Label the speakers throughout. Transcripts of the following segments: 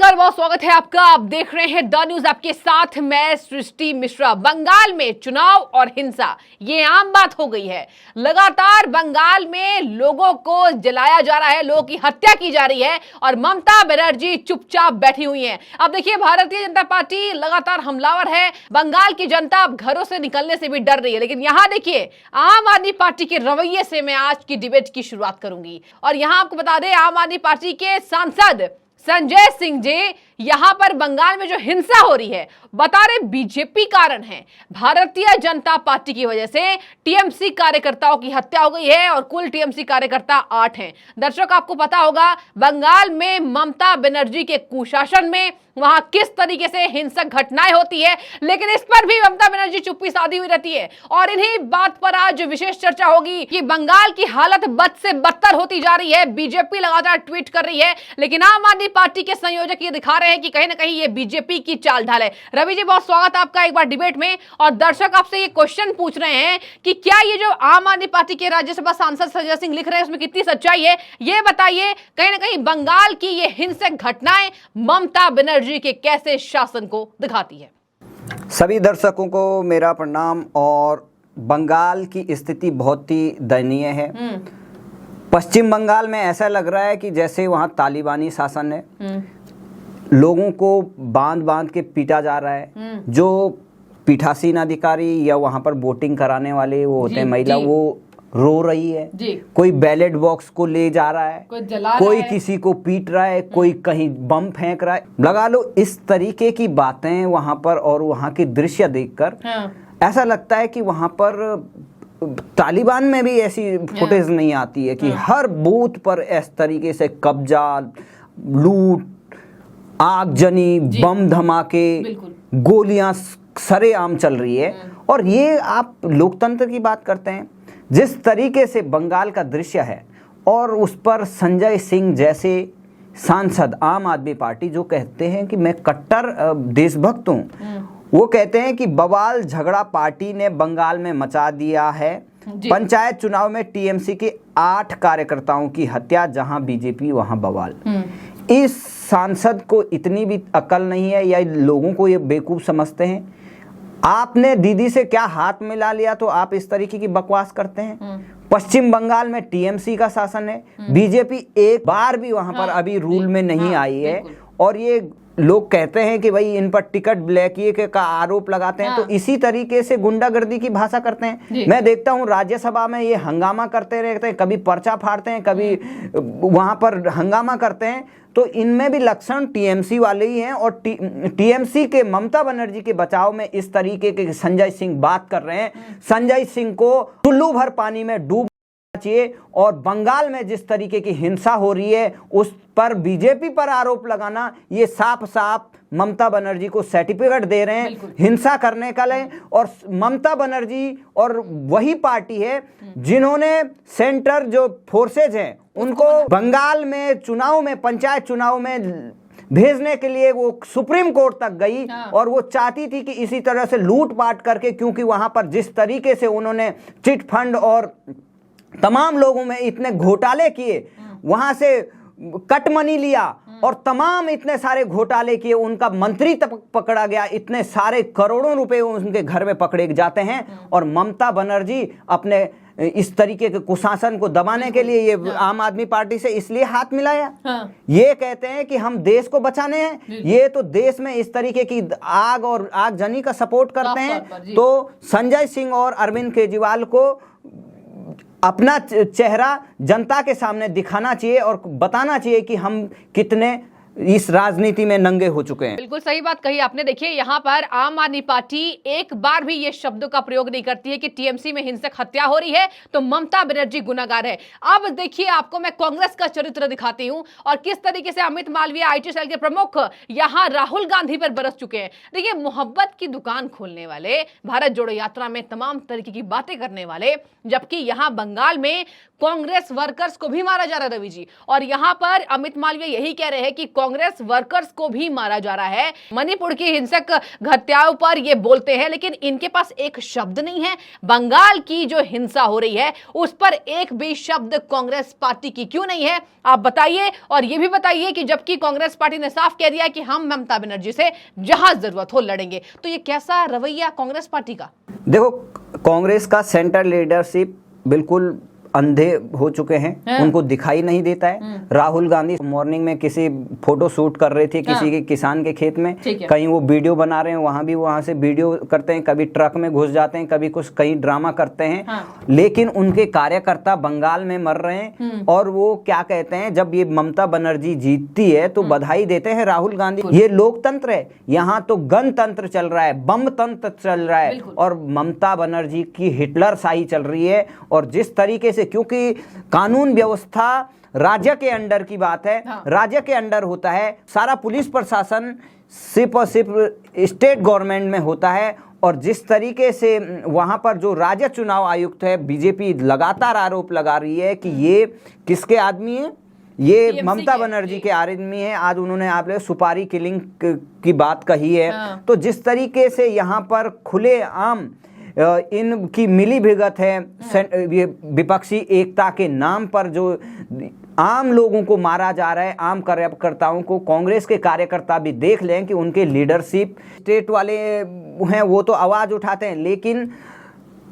Speaker 1: नमस्कार, बहुत स्वागत है आपका। आप देख रहे हैं द न्यूज, आपके साथ मैं सृष्टि मिश्रा। बंगाल में चुनाव और हिंसा ये आम बात हो गई है। लगातार बंगाल में लोगों को जलाया जा रहा है, लोगों की हत्या की जा रही है और ममता बनर्जी चुपचाप बैठी हुई हैं। अब देखिए, भारतीय जनता पार्टी लगातार हमलावर है। बंगाल की जनता अब घरों से निकलने से भी डर रही है। लेकिन यहां देखिए, आम आदमी पार्टी के रवैये से मैं आज की डिबेट की शुरुआत करूंगी। और यहां आपको बता दें, आम आदमी पार्टी के सांसद संजय सिंह जी यहां पर बंगाल में जो हिंसा हो रही है, बता रहे बीजेपी कारण है। भारतीय जनता पार्टी की वजह से टीएमसी कार्यकर्ताओं की हत्या हो गई है और कुल टीएमसी कार्यकर्ता 8 हैं। दर्शक, आपको पता होगा बंगाल में ममता बनर्जी के कुशासन में वहां किस तरीके से हिंसक घटनाएं होती है, लेकिन इस पर भी ममता बनर्जी चुप्पी साधी हुई रहती है। और इन्हीं बात पर आज विशेष चर्चा होगी कि बंगाल की हालत बद से बदतर होती जा रही है। बीजेपी लगातार ट्वीट कर रही है, लेकिन आम आदमी पार्टी के संयोजक ये दिखा रहे हैं कि कहीं ना कहीं ये बीजेपी की चाल ढाल है। रवि जी, बहुत स्वागत है आपका एक बार डिबेट में। और दर्शक आपसे ये क्वेश्चन पूछ रहे हैं कि क्या ये जो आम आदमी पार्टी के राज्यसभा सांसद संजय सिंह लिख रहे हैं उसमें कितनी सच्चाई है, ये बताइए। कहीं ना कहीं बंगाल की ये हिंसक घटनाएं ममता बनर्जी के कैसे शासन को दिखाती है।
Speaker 2: सभी दर्शकों को मेरा प्रणाम। और बंगाल की स्थिति बहुत ही दयनीय है। पश्चिम बंगाल में ऐसा लग रहा है कि जैसे वहां तालिबानी शासन है। लोगों को बांध बांध के पीटा जा रहा है। जो पीठासीन अधिकारी या वहां पर वोटिंग कराने वाले वो होते हैं महिला, वो रो रही है। कोई बैलेट बॉक्स को ले जा रहा है, कोई किसी को पीट रहा है, कोई कहीं बम फेंक रहा है। लगा लो इस तरीके की बातें वहां पर, और वहां के दृश्य देखकर ऐसा लगता है कि वहां पर तालिबान में भी ऐसी फुटेज नहीं आती है कि हर बूथ पर इस तरीके से कब्जा, लूट, आगजनी, बम धमाके, गोलियां सरेआम चल रही है। और ये आप लोकतंत्र की बात करते हैं, जिस तरीके से बंगाल का दृश्य है, और उस पर संजय सिंह जैसे सांसद आम आदमी पार्टी जो कहते हैं कि मैं कट्टर देशभक्त हूं, वो कहते हैं कि बवाल झगड़ा पार्टी ने बंगाल में मचा दिया है। पंचायत चुनाव में टीएमसी के 8 कार्यकर्ताओं की हत्या, जहां बीजेपी वहां बवाल। इस सांसद को इतनी भी अकल नहीं है या लोगों को ये बेवकूफ समझते हैं? आपने दीदी से क्या हाथ मिला लिया तो आप इस तरीके की बकवास करते हैं? पश्चिम बंगाल में टीएमसी का शासन है, बीजेपी एक बार भी वहां पर अभी रूल में नहीं आई है। और ये लोग कहते हैं कि भाई इन पर टिकट ब्लैकी का आरोप लगाते हैं, तो इसी तरीके से गुंडागर्दी की भाषा करते हैं। मैं देखता हूं राज्यसभा में ये हंगामा करते रहते हैं, कभी पर्चा फाड़ते हैं, कभी वहां पर हंगामा करते हैं। तो इनमें भी लक्षण टीएमसी वाले ही हैं। और टीएमसी के ममता बनर्जी के बचाव में इस तरीके के संजय सिंह बात कर रहे हैं। संजय सिंह को टुल्लू भर पानी में डूब चाहिए। और बंगाल में जिस तरीके की हिंसा हो रही है उस पर बीजेपी पर आरोप लगाना, ये साफ साफ ममता बनर्जी को सर्टिफिकेट दे रहे हैं हिंसा करने का। और ममता बनर्जी और वही पार्टी है जिन्होंने सेंटर जो फोर्सेज हैं उनको बंगाल में चुनाव में, पंचायत चुनाव में भेजने के लिए वो सुप्रीम कोर्ट तक गई। और वो चाहती थी कि इसी तरह से लूटपाट करके, क्योंकि वहां पर जिस तरीके से उन्होंने चिट फंड और तमाम लोगों में इतने घोटाले किए, वहां से कट मनी लिया और तमाम इतने सारे घोटाले किए, उनका मंत्री तक पकड़ा गया, इतने सारे करोड़ों रुपए उनके घर में पकड़े जाते हैं। और ममता बनर्जी अपने इस तरीके के कुशासन को दबाने के लिए ये आम आदमी पार्टी से इसलिए हाथ मिलाया। ये कहते हैं कि हम देश को बचाने हैं, ये तो देश में इस तरीके की आग और आगजनी का सपोर्ट करते हैं। तो संजय सिंह और अरविंद केजरीवाल को अपना चेहरा जनता के सामने दिखाना चाहिए और बताना चाहिए कि हम कितने इस राजनीति में नंगे हो चुके हैं।
Speaker 1: बिल्कुल सही बात कही आपने। देखिए, यहाँ पर आम आदमी पार्टी एक बार भी ये शब्दों का प्रयोग नहीं करती है कि टीएमसी में हिंसक हत्या हो रही है तो ममता बनर्जी गुनाहगार है। अब देखिए, आपको मैं कांग्रेस का चरित्र दिखाती हूँ और किस तरीके से अमित मालवीय आईटी सेल के प्रमुख यहाँ राहुल गांधी पर बरस चुके हैं। देखिए, मोहब्बत की दुकान खोलने वाले, भारत जोड़ो यात्रा में तमाम तरीके की बातें करने वाले, जबकि यहाँ बंगाल में कांग्रेस वर्कर्स को भी मारा जा रहा है रवि जी। और यहाँ पर अमित मालवीय यही कह रहे हैं कि कांग्रेस वर्कर्स को भी मारा जा रहा है। मणिपुर की हिंसक हत्याओं पर ये बोलते हैं, लेकिन इनके पास एक शब्द नहीं है। बंगाल की जो हिंसा हो रही है उस पर एक भी शब्द कांग्रेस पार्टी की क्यों नहीं है, आप बताइए। और ये भी बताइए कि जबकि कांग्रेस पार्टी ने साफ कह दिया कि हम ममता बनर्जी से जहां जरूरत हो लड़ेंगे, तो ये कैसा रवैया कांग्रेस पार्टी का?
Speaker 2: देखो, कांग्रेस का सेंटर लीडरशिप बिल्कुल अंधे हो चुके हैं, उनको दिखाई नहीं देता है। राहुल गांधी मॉर्निंग में किसी फोटो शूट कर रहे थे किसी के किसान के खेत में, कहीं वो वीडियो बना रहे हैं, वहां से वीडियो करते हैं, कभी ट्रक में घुस जाते हैं, कभी कुछ कहीं ड्रामा करते हैं। लेकिन उनके कार्यकर्ता बंगाल में मर रहे हैं और वो क्या कहते हैं, जब ये ममता बनर्जी जीतती है तो बधाई देते हैं राहुल गांधी। ये लोकतंत्र है, यहाँ तो गणतंत्र चल रहा है, बम तंत्र चल रहा है और ममता बनर्जी की हिटलर शाही चल रही है। और जिस तरीके से, क्योंकि कानून व्यवस्था राज्य के अंडर की बात है, राज्य के अंडर होता है, सारा पुलिस प्रशासन सिर्फ और सिर्फ स्टेट गवर्नमेंट में होता है। और जिस तरीके से वहां पर जो राज्य चुनाव आयुक्त है, बीजेपी लगातार आरोप लगा रही है कि ये किसके आदमी है, ये ममता बनर्जी के आदमी है। आज उन्होंने आप सुपारी किलिंग की बात कही है। तो जिस तरीके से यहाँ पर खुलेआम इनकी मिली भगत है, ये विपक्षी एकता के नाम पर जो आम लोगों को मारा जा रहा है, आम कार्यकर्ताओं को, कांग्रेस के कार्यकर्ता भी देख लें कि उनके लीडरशिप स्टेट वाले हैं, वो तो आवाज उठाते हैं, लेकिन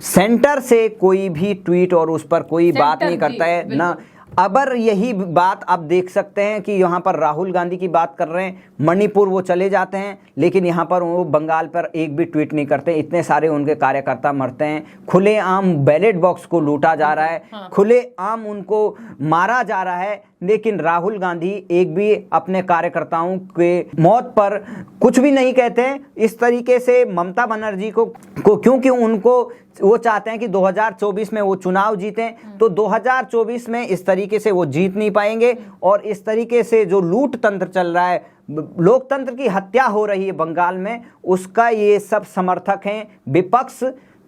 Speaker 2: सेंटर से कोई भी ट्वीट और उस पर कोई बात नहीं करता है ना। अबर यही बात आप देख सकते हैं कि यहाँ पर राहुल गांधी की बात कर रहे हैं, मणिपुर वो चले जाते हैं, लेकिन यहाँ पर वो बंगाल पर एक भी ट्वीट नहीं करते। इतने सारे उनके कार्यकर्ता मरते हैं, खुलेआम बैलेट बॉक्स को लूटा जा रहा है, खुलेआम उनको मारा जा रहा है, लेकिन राहुल गांधी एक भी अपने कार्यकर्ताओं के मौत पर कुछ भी नहीं कहते हैं। इस तरीके से ममता बनर्जी को क्योंकि उनको वो चाहते हैं कि 2024 में वो चुनाव जीतें, तो 2024 में इस तरीके से वो जीत नहीं पाएंगे। और इस तरीके से जो लूट तंत्र चल रहा है, लोकतंत्र की हत्या हो रही है बंगाल में, उसका ये सब समर्थक हैं, विपक्ष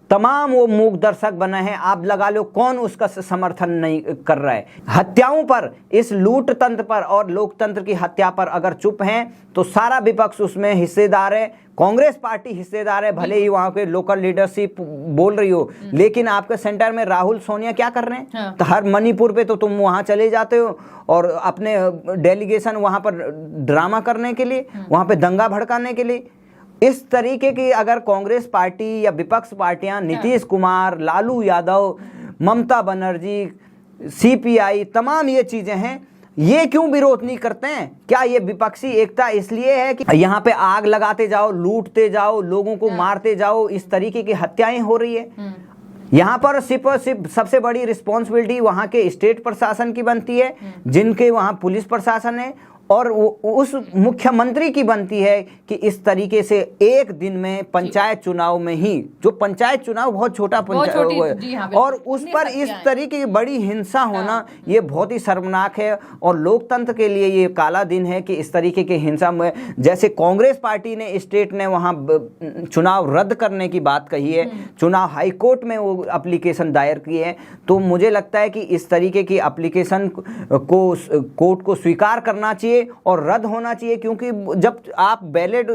Speaker 2: तमाम वो मूक दर्शक बने हैं। आप लगा लो कौन उसका समर्थन नहीं कर रहा है। हत्याओं पर, इस लूट तंत्र पर और लोकतंत्र की हत्या पर अगर चुप हैं तो सारा विपक्ष उसमें हिस्सेदार है, कांग्रेस पार्टी हिस्सेदार है, भले ही वहां के लोकल लीडरशिप बोल रही हो, लेकिन आपके सेंटर में राहुल सोनिया क्या कर रहे हैं? तो हर मणिपुर पे तो तुम वहां चले जाते हो और अपने डेलीगेशन वहां पर ड्रामा करने के लिए, वहां पे दंगा भड़काने के लिए। इस तरीके की अगर कांग्रेस पार्टी या विपक्ष पार्टियां, नीतीश कुमार, लालू यादव, ममता बनर्जी, सीपीआई, तमाम ये चीजें हैं, ये क्यों विरोध नहीं करते हैं? क्या ये विपक्षी एकता इसलिए है कि यहाँ पे आग लगाते जाओ, लूटते जाओ, लोगों को मारते जाओ, इस तरीके की हत्याएं हो रही है? यहाँ पर सिर्फ सबसे बड़ी रिस्पॉन्सिबिलिटी वहाँ के स्टेट प्रशासन की बनती है, जिनके वहाँ पुलिस प्रशासन है, और उस मुख्यमंत्री की बनती है कि इस तरीके से एक दिन में पंचायत चुनाव में ही, जो पंचायत चुनाव बहुत छोटा पंचायत, और उस पर इस तरीके की बड़ी हिंसा होना, ये बहुत ही शर्मनाक है। और लोकतंत्र के लिए ये काला दिन है कि इस तरीके की हिंसा में, जैसे कांग्रेस पार्टी ने, स्टेट ने वहाँ चुनाव रद्द करने की बात कही है, चुनाव हाईकोर्ट में वो एप्लीकेशन दायर की है, तो मुझे लगता है कि इस तरीके की एप्लीकेशन को कोर्ट को स्वीकार करना चाहिए और रद्द होना चाहिए। क्योंकि जब आप बैलेट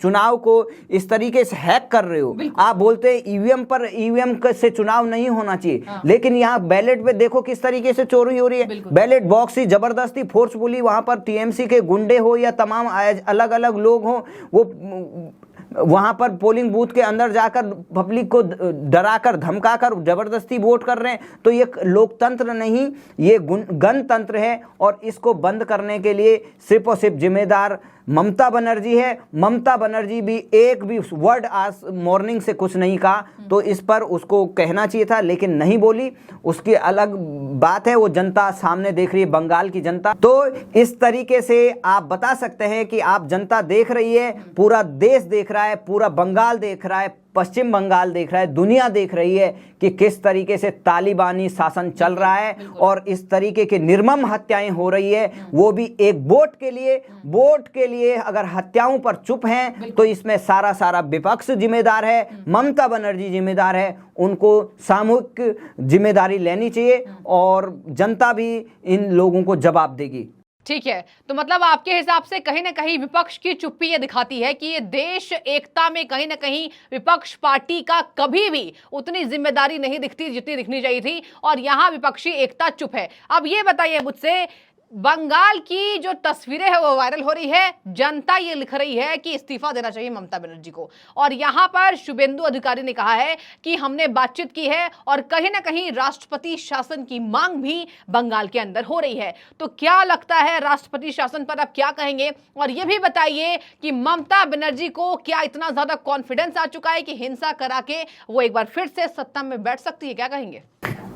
Speaker 2: चुनाव को इस तरीके से हैक कर रहे हो, आप बोलते हैं ईवीएम से चुनाव नहीं होना चाहिए, लेकिन यहाँ बैलेट पे देखो किस तरीके से चोरी हो रही है। बैलेट बॉक्स ही जबरदस्ती फोर्सफुली, वहां पर टीएमसी के गुंडे हो या तमाम अलग अलग लोग हो, वो वहां पर पोलिंग बूथ के अंदर जाकर पब्लिक को डराकर धमकाकर जबरदस्ती वोट कर रहे हैं। तो ये लोकतंत्र नहीं, ये गणतंत्र है, और इसको बंद करने के लिए सिर्फ और सिर्फ जिम्मेदार ममता बनर्जी है। ममता बनर्जी भी एक भी वर्ड आज मॉर्निंग से कुछ नहीं कहा, तो इस पर उसको कहना चाहिए था, लेकिन नहीं बोली। उसकी अलग बात है, वो जनता सामने देख रही है, बंगाल की जनता। तो इस तरीके से आप बता सकते हैं कि आप जनता देख रही है, पूरा देश देख रहा है, पूरा बंगाल देख रहा है, पश्चिम बंगाल देख रहा है, दुनिया देख रही है कि किस तरीके से तालिबानी शासन चल रहा है और इस तरीके की निर्मम हत्याएं हो रही है, वो भी एक वोट के लिए। वोट के लिए अगर हत्याओं पर चुप हैं तो इसमें सारा विपक्ष जिम्मेदार है, ममता बनर्जी जिम्मेदार है। उनको सामूहिक जिम्मेदारी लेनी चाहिए और जनता भी इन लोगों को जवाब देगी।
Speaker 1: ठीक है, तो मतलब आपके हिसाब से कहीं ना कहीं विपक्ष की चुप्पी ये दिखाती है कि ये देश एकता में कहीं ना कहीं विपक्ष पार्टी का कभी भी उतनी जिम्मेदारी नहीं दिखती जितनी दिखनी चाहिए थी, और यहां विपक्षी एकता चुप है। अब ये बताइए मुझसे, बंगाल की जो तस्वीरें है वो वायरल हो रही है, जनता ये लिख रही है कि इस्तीफा देना चाहिए ममता बनर्जी को, और यहां पर शुभेंदु अधिकारी ने कहा है कि हमने बातचीत की है और कहीं ना कहीं राष्ट्रपति शासन की मांग भी बंगाल के अंदर हो रही है। तो क्या लगता है राष्ट्रपति शासन पर आप क्या कहेंगे? और ये भी बताइए कि ममता बनर्जी को क्या इतना ज्यादा कॉन्फिडेंस आ चुका है कि हिंसा करा के वो एक बार फिर से सत्ता में बैठ सकती है? क्या कहेंगे?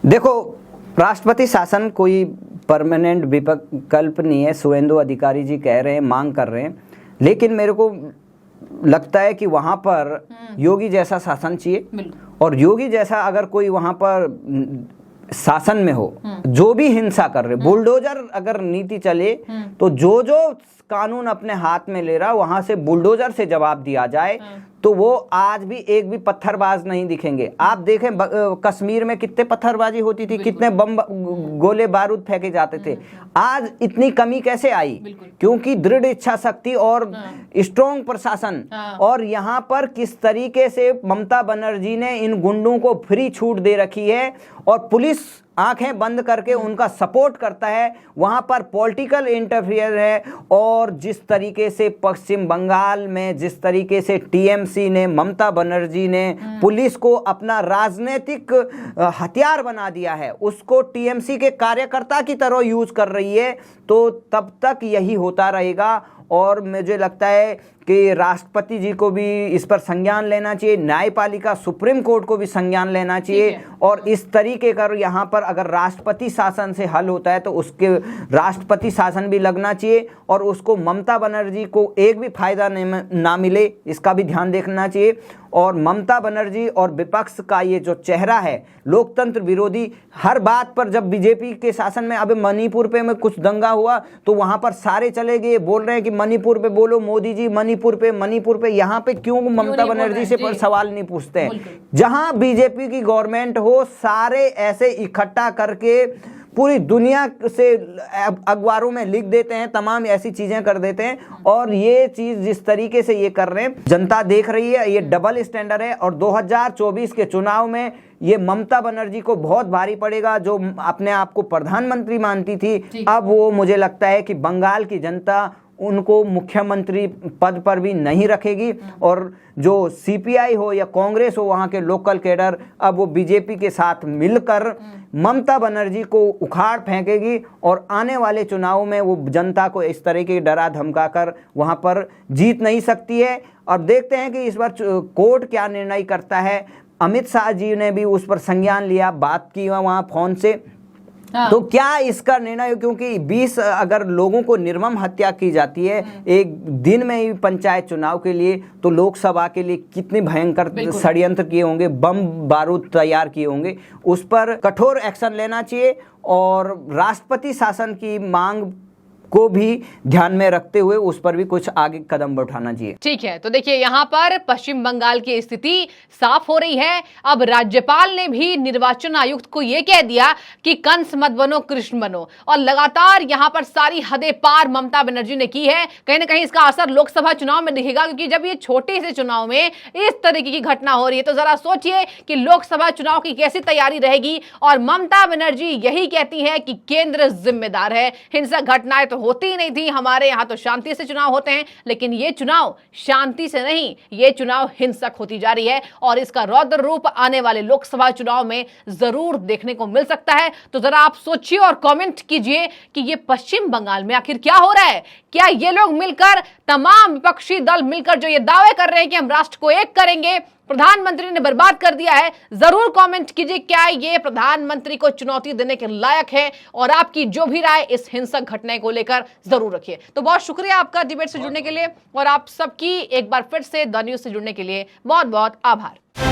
Speaker 2: देखो, राष्ट्रपति शासन कोई परमानेंट विकल्प नहीं है। शुभेंदु अधिकारी जी कह रहे हैं, मांग कर रहे हैं, लेकिन मेरे को लगता है कि वहां पर योगी जैसा शासन चाहिए, और योगी जैसा अगर कोई वहां पर शासन में हो, जो भी हिंसा कर रहे, बुलडोजर अगर नीति चले तो जो जो कानून अपने हाथ में ले रहा वहां से बुलडोजर से जवाब दिया जाए, तो वो आज भी एक भी पत्थरबाज नहीं दिखेंगे। आप देखें कश्मीर में कितने पत्थरबाजी होती थी, कितने बम गोले बारूद फेंके जाते थे। आज इतनी कमी कैसे आई? क्योंकि दृढ़ इच्छा शक्ति और स्ट्रॉन्ग प्रशासन। और यहाँ पर किस तरीके से ममता बनर्जी ने इन गुंडों को फ्री छूट दे रखी है, और पुलिस आंखें बंद करके उनका सपोर्ट करता है। वहां पर पॉलिटिकल इंटरफियर है, और जिस तरीके से पश्चिम बंगाल में जिस तरीके से टीएमसी ने, ममता बनर्जी ने पुलिस को अपना राजनीतिक हथियार बना दिया है, उसको टीएमसी के कार्यकर्ता की तरह यूज कर रही है, तो तब तक यही होता रहेगा। और मुझे लगता है कि राष्ट्रपति जी को भी इस पर संज्ञान लेना चाहिए, न्यायपालिका सुप्रीम कोर्ट को भी संज्ञान लेना चाहिए, और इस तरीके का यहाँ पर अगर राष्ट्रपति शासन से हल होता है तो उसके राष्ट्रपति शासन भी लगना चाहिए, और उसको ममता बनर्जी को एक भी फायदा ना मिले, इसका भी ध्यान देखना चाहिए। और ममता बनर्जी और विपक्ष का ये जो चेहरा है, लोकतंत्र विरोधी, हर बात पर, जब बीजेपी के शासन में अब मणिपुर पे में कुछ दंगा हुआ तो वहां पर सारे चले गए, बोल रहे हैं कि मणिपुर पे बोलो मोदी जी, मणिपुर पे। यहाँ पे क्यों ममता बनर्जी से पर सवाल नहीं पूछते हैं? जहां बीजेपी की गवर्नमेंट हो, सारे ऐसे इकट्ठा करके पूरी दुनिया से अखबारों में लिख देते हैं, तमाम ऐसी चीजें कर देते हैं। और ये चीज जिस तरीके से ये कर रहे हैं, जनता देख रही है, ये डबल स्टैंडर्ड है। और 2024 के चुनाव में ये ममता बनर्जी को बहुत भारी पड़ेगा, जो अपने आप को प्रधानमंत्री मानती थी। अब वो मुझे लगता है कि बंगाल की जनता उनको मुख्यमंत्री पद पर भी नहीं रखेगी, और जो सीपीआई हो या कांग्रेस हो, वहाँ के लोकल कैडर, अब वो बीजेपी के साथ मिलकर ममता बनर्जी को उखाड़ फेंकेगी, और आने वाले चुनाव में वो जनता को इस तरह के डरा धमका कर वहाँ पर जीत नहीं सकती है। और देखते हैं कि इस बार कोर्ट क्या निर्णय करता है। अमित शाह जी ने भी उस पर संज्ञान लिया, बात की वहाँ फोन से। तो क्या इसका निर्णय, क्योंकि 20 अगर लोगों को निर्मम हत्या की जाती है एक दिन में ही पंचायत चुनाव के लिए, तो लोकसभा के लिए कितने भयंकर षड्यंत्र किए होंगे, बम बारूद तैयार किए होंगे। उस पर कठोर एक्शन लेना चाहिए, और राष्ट्रपति शासन की मांग को भी ध्यान में रखते हुए उस पर भी कुछ आगे कदम उठाना चाहिए।
Speaker 1: ठीक है, तो देखिए यहाँ पर पश्चिम बंगाल की स्थिति साफ हो रही है। अब राज्यपाल ने भी निर्वाचन आयुक्त को यह कह दिया कि कंस मत बनो कृष्ण बनो, और लगातार यहाँ पर सारी हदें पार ममता बनर्जी ने की है। कहीं ना कहीं इसका असर लोकसभा चुनाव में दिखेगा, क्योंकि जब ये छोटे से चुनाव में इस तरीके की घटना हो रही है, तो जरा सोचिए कि लोकसभा चुनाव की कैसी तैयारी रहेगी। और ममता बनर्जी यही कहती है कि केंद्र जिम्मेदार है, हिंसक घटनाएं तो होती ही नहीं थी, हमारे यहां तो शांति से चुनाव होते हैं, लेकिन ये चुनाव शांति से नहीं, ये चुनाव हिंसक होती जा रही है, और इसका रौद्र रूप आने वाले लोकसभा चुनाव में जरूर देखने को मिल सकता है। तो जरा आप सोचिए और कमेंट कीजिए कि ये पश्चिम बंगाल में आखिर क्या हो रहा है। क्या ये लोग मिलकर, तमाम विपक्षी दल मिलकर जो ये दावे कर रहे हैं कि हम राष्ट्र को एक करेंगे, प्रधानमंत्री ने बर्बाद कर दिया है, जरूर कमेंट कीजिए क्या ये प्रधानमंत्री को चुनौती देने के लायक है। और आपकी जो भी राय इस हिंसक घटना को लेकर जरूर रखिए। तो बहुत शुक्रिया आपका डिबेट से जुड़ने के लिए, और आप सबकी एक बार फिर से द न्यूज से जुड़ने के लिए बहुत बहुत आभार।